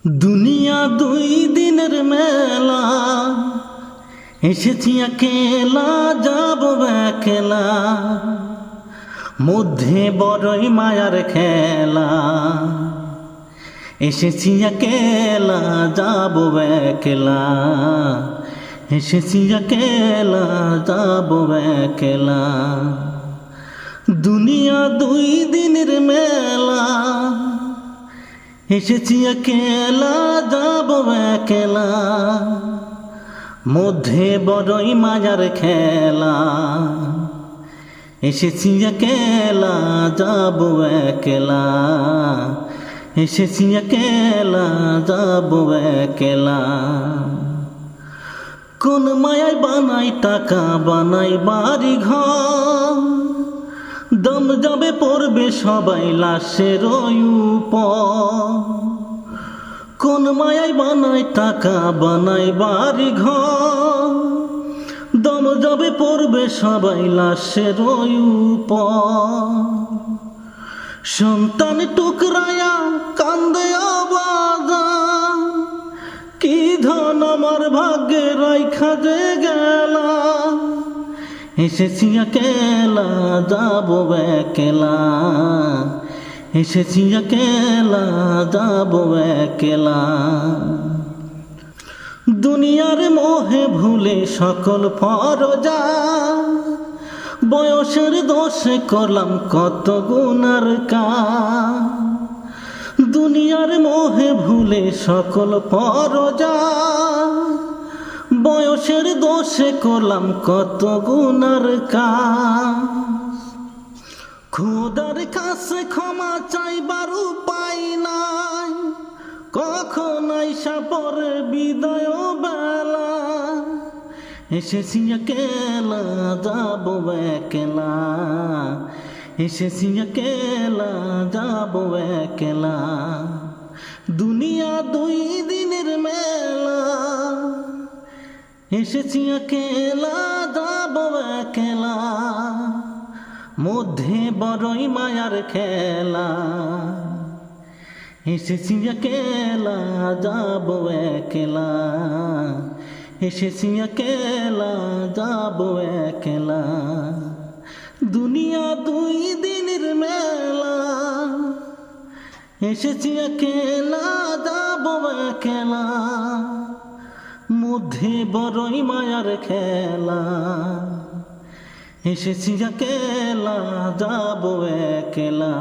দুনিয়া দুই দিনের মেলা, এসেছি একেলা যাব একলা, মধ্যে বড়ই মায়ার খেলা। এসেছি একেলা যাব একলা, এসেছি একেলা যাব একলা। দুনিয়া দুই দিনের মেলা, এসেছি একেলা যাব একলা, মধ্যে বড়ই মায়ার খেলা। এসেছি একেলা যাব একলা, এসেছি একেলা যাব একলা। কোন মায়ায় বানাই টাকা, বানাই বাড়ি ঘর, দম যাবে পড়বে সবাই লাশের উপর। কোন মায়ায় বানাই টাকা, বানাই বাড়ি ঘর, দম যাবে পড়বে সবাই লাশের উপর। সন্তান টুকরায়া কান্দে আবাজান, কি ধন আমার ভাগ্যে রাইখা যে গেলা। এসেছি একেলা যাব একলা, এসেছি একেলা যাব একলা। দুনিয়ার মোহে ভুলে সকল ফরজা, বয়সের দোষে করলাম কত গুনার কাজ। দুনিয়ার মোহে ভুলে সকল ফরজা, বয়সের দোষে করলাম কত গুনার কাজ। খোদার কাছে ক্ষমা চাইবার উপায় নাই, কখন আইসা পরে বিদায় বেলা। এসেছি একেলা যাব একলা, এসেছি একেলা যাব একলা। দুনিয়া দুই দিনের মেলা, এসেছি একেলা যাব একলা, মধ্যে বড়ই মায়ার খেলা। এসেছি একেলা যাব একলা, এসেছি একেলা যাব একলা। দুনিয়া দুই দিনের মেলা, এসেছি একেলা যাব একলা, মধ্যে বড়ই মায়ার খেলা। এসেছি একেলা যাব একলা।